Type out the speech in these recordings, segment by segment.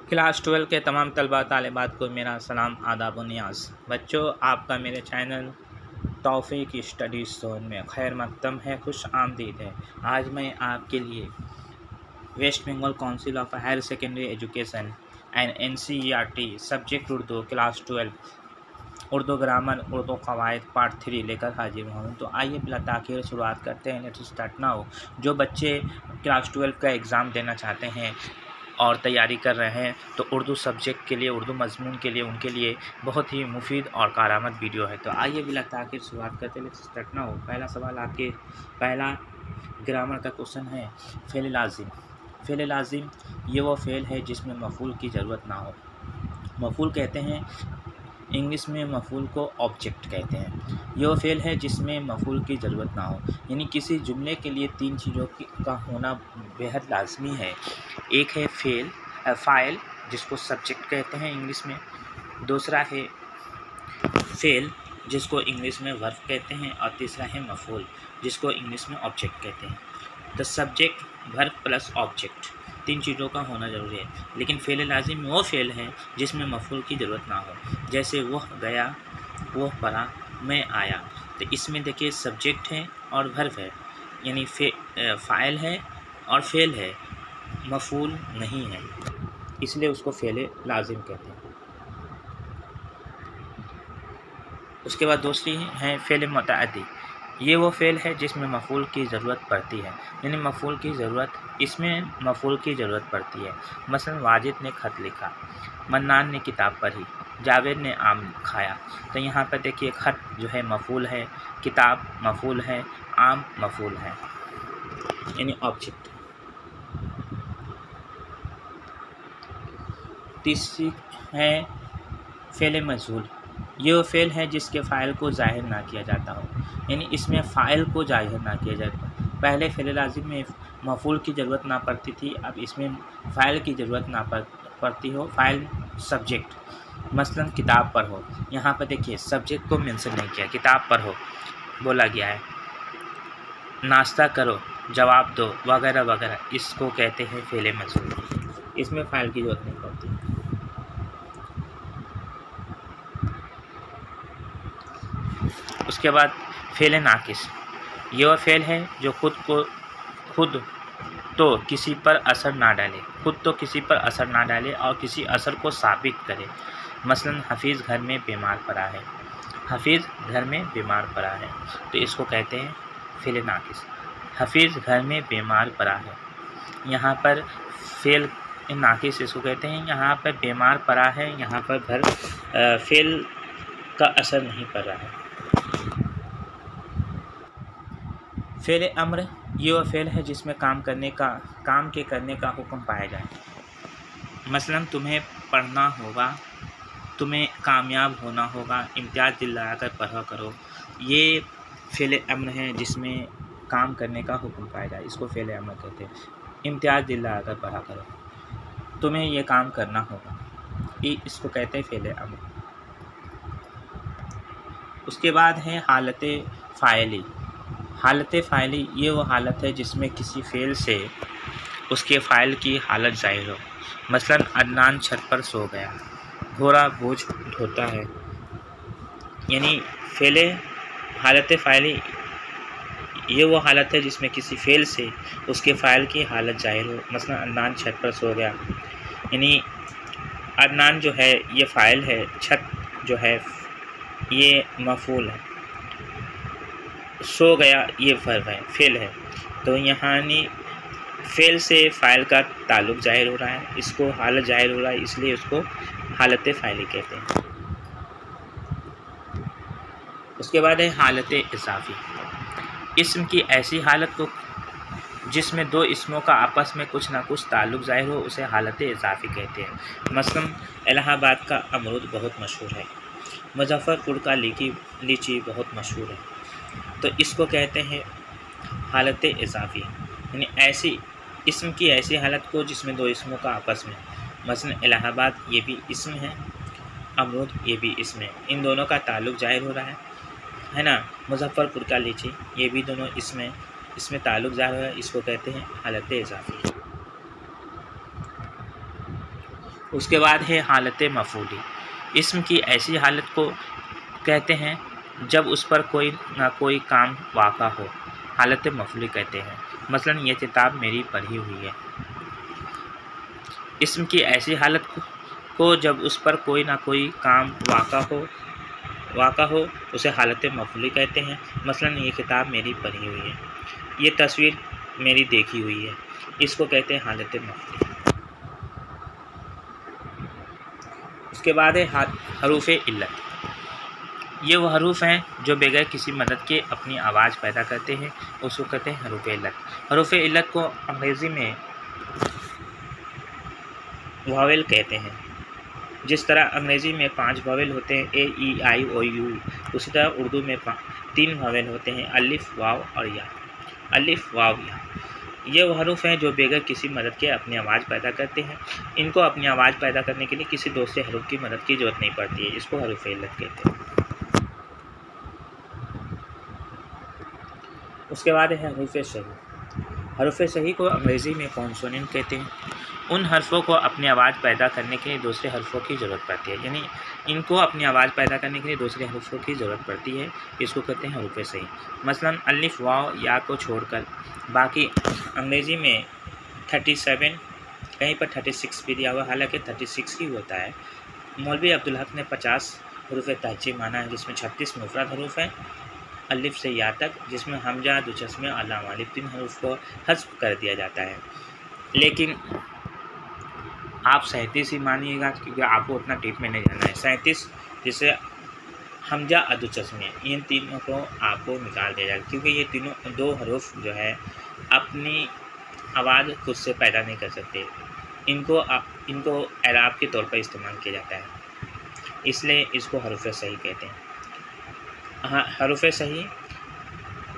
Class 12 के तमाम तलबा तालिबात को मेरा सलाम आदाब व नियाज़। बच्चों, आपका मेरे चैनल तौफीक स्टडी जोन में खैर मकदम है, खुश आमदीद है। आज मैं आपके लिए West Bengal council of higher secondary education and NCERT subject Urdu class 12 Urdu grammar Urdu कवायद पार्ट 3 लेकर हाजिर हूँ। तो आइए बिला ताख़ीर शुरुआत करते हैं। Let's start now. जो बच्चे क्लास 12 का एग्ज़ाम देना चाहते हैं और तैयारी कर रहे हैं तो उर्दू सब्जेक्ट के लिए, उर्दू मज़मून के लिए, उनके लिए बहुत ही मुफीद और कारआमद वीडियो है। तो आइए बिला ताख़ीर शुरुआत करते हैं। Let's start now. पहला सवाल आपके पहला ग्रामर का क्वेश्चन है फ़ेल लाज़िम। फ़ेल लाज़िम ये वो फ़ेल है जिसमें मफ़ूल की ज़रूरत ना हो। मफ़ूल कहते हैं इंग्लिश में मफ़ूल को ऑब्जेक्ट कहते हैं। यह फ़ेल है जिसमें मफ़ूल की ज़रूरत ना हो, यानी किसी जुमले के लिए तीन चीज़ों का होना बेहद लाजमी है। एक है फ़ाइल जिसको सब्जेक्ट कहते हैं इंग्लिश में, दूसरा है फ़ेल जिसको इंग्लिश में वर्ब कहते हैं, और तीसरा है मफ़ूल जिसको इंग्लिश में ऑब्जेक्ट कहते हैं। The subject, verb plus object, तीन चीज़ों का होना ज़रूरी है। लेकिन फ़ेल लाज़िम वो फ़ेल है जिसमें मफ़ूल की ज़रूरत ना हो, जैसे वह गया, वह पढ़ा, मैं आया। तो इसमें देखिए सब्जेक्ट है और वर्ब है, यानी फ़ाइल है और फ़ेल है, मफ़ूल नहीं है, इसलिए उसको फ़ेल लाज़िम कहते हैं। उसके बाद दूसरी है फ़ेल मुतअद्दी। ये वो फ़ेल है जिसमें मफ़ूल की ज़रूरत पड़ती है, यानी मफ़ूल की ज़रूरत, इसमें मफ़ूल की ज़रूरत पड़ती है। मसलन वाजिद ने ख़त लिखा, मन्नान ने किताब पढ़ी, जावेद ने आम खाया। तो यहाँ पर देखिए ख़त जो है मफ़ूल है, किताब मफ़ूल है, आम मफ़ूल है, यानी ऑब्जेक्ट। तीसरी है फ़ेल मजहूल। ये फ़ेल है जिसके फ़ाइल को ज़ाहिर ना किया जाता हो, यानी इसमें फ़ाइल को ज़ाहिर ना किया जाता। पहले फ़ेल लाज़िम में मफ़ूल की ज़रूरत ना पड़ती थी, अब इसमें फ़ाइल की ज़रूरत ना पड़ती हो। फ़ाइल सब्जेक्ट मसलन किताब पढ़ो, यहाँ पर देखिए सब्जेक्ट को मेंशन नहीं किया, किताब पढ़ो बोला गया है। नाश्ता करो, जवाब दो, वगैरह वगैरह, इसको कहते हैं फ़ेल मजहूल। इसमें फ़ाइल की ज़रूरत नहीं पड़ती। उसके बाद फ़ेल नाकिस। यह फ़ेल है जो खुद तो किसी पर असर ना डाले, खुद तो किसी पर असर ना डाले और किसी असर को साबित करे। मसलन हफीज़ घर में बीमार पड़ा है, हफीज़ घर में बीमार पड़ा है, तो इसको कहते हैं फ़ेल नाकिस। हफीज़ घर में बीमार पड़ा है, यहाँ पर फ़ेल नाकिस इसको कहते हैं। यहाँ पर बीमार पड़ा है, यहाँ पर फ़ेल का असर नहीं पड़ रहा है। फ़ेल अम्र ये वह फ़ेल है जिसमें काम के करने का हुक्म पाया जाए। मसलन तुम्हें पढ़ना होगा, तुम्हें कामयाब होना होगा, इम्तियाज़ दिलाकर पढ़ा करो। ये फ़ेल अम्र है जिसमें काम करने का हुक्म पाया जाए, इसको फ़ेल अम्र कहते हैं। इम्तियाज़ दिलाकर पढ़ा करो, तुम्हें ये काम करना होगा, ये इसको कहते हैं फ़ेल अम्र। उसके बाद है हालत फ़ाइली। हालत फ़ाइली ये वो हालत है जिसमें किसी फ़ेल से उसके फ़ाइल की हालत ज़ाहिर हो। मसलन अदनान छत पर सो गया, घोड़ा बोझ ढोता है, यानी फ़ेल हालत फ़ाइली ये वो हालत है जिसमें किसी फ़ेल से उसके फ़ाइल की हालत ज़ाहिर हो। मसलन अदनान छत पर सो गया, यानी अदनान जो है ये फ़ाइल है, छत जो है ये मफ़ूल है, सो गया ये वर्ब है, फ़ेल है। तो यहाँ फ़ेल से फ़ाइल का ताल्लुक़ ज़ाहिर हो रहा है, इसको हालत ज़ाहिर हो रहा है, इसलिए उसको हालत फ़ाइली कहते हैं। उसके बाद है हालत इज़ाफ़ी। इस्म की ऐसी हालत को जिसमें दो इसमों का आपस में कुछ ना कुछ ताल्लुक़ ज़ाहिर हो, उसे हालत इज़ाफ़ी कहते हैं। मसलन इलाहाबाद का अमरूद बहुत मशहूर है, मुज़फ़्फ़रपुर का लीची बहुत मशहूर है, तो इसको कहते हैं हालत इज़ाफ़ी, यानी ऐसी इस्म की ऐसी हालत को जिसमें दो इसमों का आपस में, मसलन इलाहाबाद ये भी इस्म है, अमरूद ये भी इस्म है, इन दोनों का ताल्लुक़ ज़ाहिर हो रहा है ना। मुज़फ़्फ़रपुर का लीची ये भी दोनों इसमें ताल्लुक़ ज़ाहिर हो रहा है, इसको कहते हैं हालत इज़ाफ़ी। उसके बाद है हालत मफूली। इस्म की ऐसी हालत को कहते हैं जब उस पर कोई ना कोई काम वाक़ा हो, हालत मफूली कहते हैं। मसलन ये किताब मेरी पढ़ी हुई है। इस्म की ऐसी हालत को जब उस पर कोई ना कोई काम वाक़ा हो उसे हालत मफूली कहते हैं। मसलन ये किताब मेरी पढ़ी हुई है, ये तस्वीर मेरी देखी हुई है, इसको कहते हैं हालत मफूली। उसके बाद है हरूफ इल्लत। ये वो हरूफ हैं जो बगैर किसी मदद के अपनी आवाज़ पैदा करते हैं, उसको कहते हैं हरूफ इल्लत। हरूफ इल्लत को अंग्रेज़ी में वावेल कहते हैं। जिस तरह अंग्रेज़ी में 5 वावेल होते हैं ए ई आई ओ यू, उसी तरह उर्दू में 3 वावेल होते हैं अलिफ वाव और या। अलिफ वाव या ये वो हरूफ हैं जो बगैर किसी मदद के अपनी आवाज़ पैदा करते हैं। इनको अपनी आवाज़ पैदा करने के लिए किसी दूसरे हरूफ की मदद की ज़रूरत नहीं पड़ती है, इसको हरूफ इल्लत कहते हैं। उसके बाद है हरूफ सही। हरूफ सही को अंग्रेज़ी में कॉन्सोनेंट कहते हैं। उन हर्फ़ों को अपनी आवाज़ पैदा करने के लिए दूसरे हर्फ़ों की ज़रूरत पड़ती है, यानी इनको अपनी आवाज़ पैदा करने के लिए दूसरे हर्फ़ों की ज़रूरत पड़ती है, इसको कहते हैं हरूफ सही। मसलन अलिफ वाव या को छोड़कर बाकी अंग्रेज़ी में 37, कहीं पर 36 भी दिया हुआ, हालांकि 36 ही होता है। मौलवी अब्दुल हक ने 50 हरूफ तहजीब माना है, जिसमें 36 मुफरद हरूफ हैं अलिफ से या तक, जिसमें हमजा दो चश्मे अल्लाम वालिफ 3 हरूफ को हज़्फ़ कर दिया जाता है। लेकिन आप 37 ही मानिएगा क्योंकि आपको उतना डीप में नहीं जाना है। 37 जिसे हमजा अदु चश्मे, इन तीनों को आपको निकाल दिया जाएगा क्योंकि ये तीनों 2 हरूफ जो है अपनी आवाज़ खुद से पैदा नहीं कर सकते। इनको एराब के तौर पर इस्तेमाल किया जाता है, इसलिए इसको हरूफ सही कहते हैं। हाँ, हरूफ सही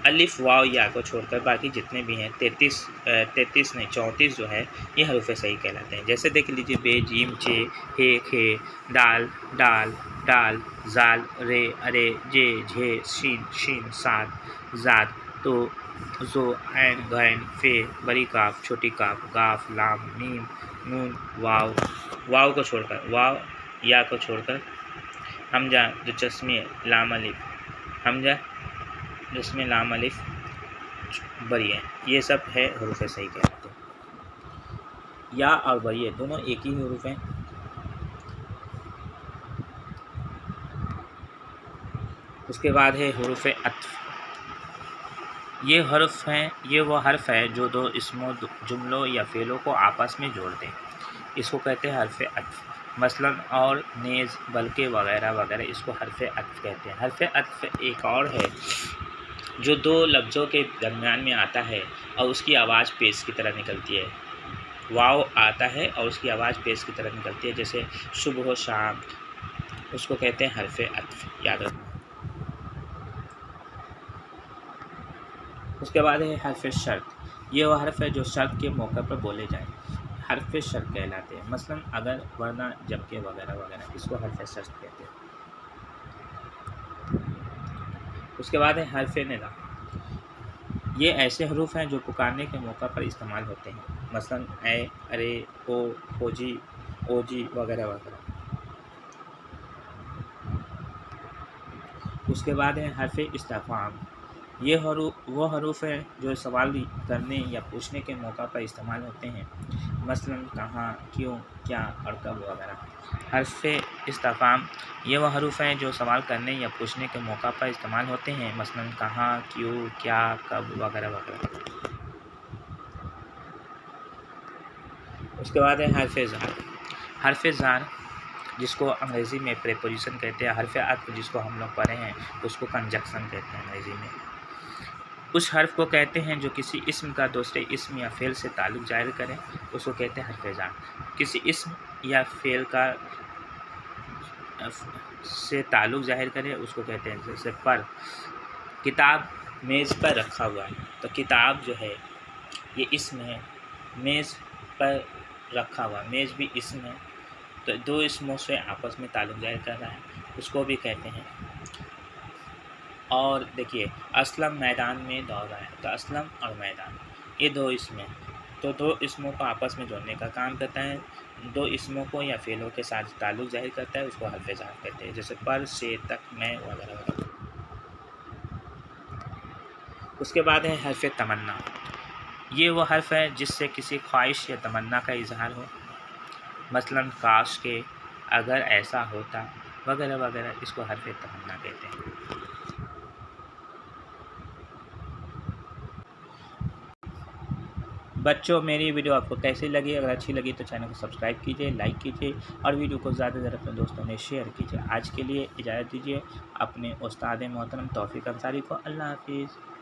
अलिफ वाव या को छोड़कर बाकी जितने भी हैं 34 जो है ये हरूफ सही कहलाते हैं। जैसे देख लीजिए बे, जीम, चे, हे, खे, दाल, डाल, डाल, जाल, रे, अरे, जे, झे, शीन, शीन, साद, जाद, तो, जो, ऐन, गैन, फे, बड़ी काफ, छोटी काफ, गाफ, लाम, मीम, नून, वाव को छोड़कर वाव या को छोड़कर हमजा दो चश्मे लाम अलिफ, हमजा जिसमें लाम अलिफ बरी है, ये सब है हरूफ सही कहलाते हैं। या और बरी दोनों एक ही हरूफ हैं। उसके बाद है हरूफ अत्फ। ये हर्फ हैं, ये वो हर्फ है जो 2 इसमों, जुमलों या फ़ेलों को आपस में जोड़ दें, इसको कहते हैं हर्फ अत्फ। मसलन और, नेज़, बल्कि वगैरह वगैरह, इसको हर्फ अत्फ कहते हैं। हर्फ अत्फ एक और है जो 2 लफ्ज़ों के दरमियान में आता है और उसकी आवाज़ पेश की तरह निकलती है। वाव आता है और उसकी आवाज़ पेश की तरह निकलती है, जैसे सुबह शाम, उसको कहते हैं हर्फ अत्फ, याद रखना। उसके बाद है हर्फ शर्त। ये वह हर्फ है जो शर्त के मौके पर बोले जाएं, हर्फ शर्त कहलाते हैं। मसलन अगर, वरना, जबकि वगैरह वगैरह, इसको हर्फ शर्त कहते हैं। उसके बाद है हर्फ निदा। ये ऐसे हरूफ हैं जो पुकारने के मौका पर इस्तेमाल होते हैं, मसलन ए, अरे, ओ, ओजी, ओजी वगैरह वगैरह। उसके बाद है हर्फ इस्तिफ़हाम। ये वो हरूफ हैं जो सवाल करने या पूछने के मौका पर इस्तेमाल होते हैं, मसलन कहाँ, क्यों, क्या और कब वगैरह। हर्फ इस्तिफ़हाम ये वो हरूफ हैं जो सवाल करने या पूछने के मौका पर इस्तेमाल होते हैं, मसलन कहाँ, क्यों, क्या, कब वगैरह वगैरह। उसके बाद है हर्फ ज़ार। हर्फ ज़ार जिसको अंग्रेज़ी में प्रेपोजिशन कहते हैं, हर्फ अत्फ जिसको हम लोग पढ़े हैं उसको कंजक्शन कहते हैं अंग्रेज़ी में। उस हर्फ को कहते हैं जो किसी इस्म का दूसरे इस्म या फ़ेल से ताल्लुक़ ज़ाहिर करे, उसको कहते हैं हर्फ ज़ार। किसी इस्म या फ़ेल का से ताल्लुक़ ज़ाहिर करे उसको कहते हैं, जैसे पर, किताब मेज़ पर रखा हुआ है, तो किताब जो है ये इस्म है, मेज़ पर रखा हुआ, मेज़ भी इस्म है, तो 2 इस्मों से आपस में ताल्लुक़ ज़ाहिर कर रहा है, उसको भी कहते हैं। और देखिए असलम मैदान में दौड़ रहा है, तो असलम और मैदान ये 2 इस्म हैं, तो दो इसमों को आपस में जोड़ने का काम करता है। दो इसमों को या फ़ेलों के साथ ताल्लुक़ ज़ाहिर करता है, उसको हर्फ़ इज़ाफ़ा कहते हैं, जैसे पर, से, तक, मैं वगैरह वगैरह। उसके बाद है हर्फ़ तमन्ना। ये वो हर्फ़ है जिससे किसी ख्वाहिश या तमन्ना का इज़हार हो, मसलन काश के, अगर ऐसा होता वगैरह वगैरह, इसको हर्फ़ तमन्ना कहते हैं। बच्चों, मेरी वीडियो आपको कैसी लगी? अगर अच्छी लगी तो चैनल को सब्सक्राइब कीजिए, लाइक कीजिए और वीडियो को ज़्यादा से ज़्यादा अपने दोस्तों में शेयर कीजिए। आज के लिए इजाज़त दीजिए अपने उस्ताद मोहतरम तौफ़ीक अंसारी को। अल्लाह हाफ़िज़।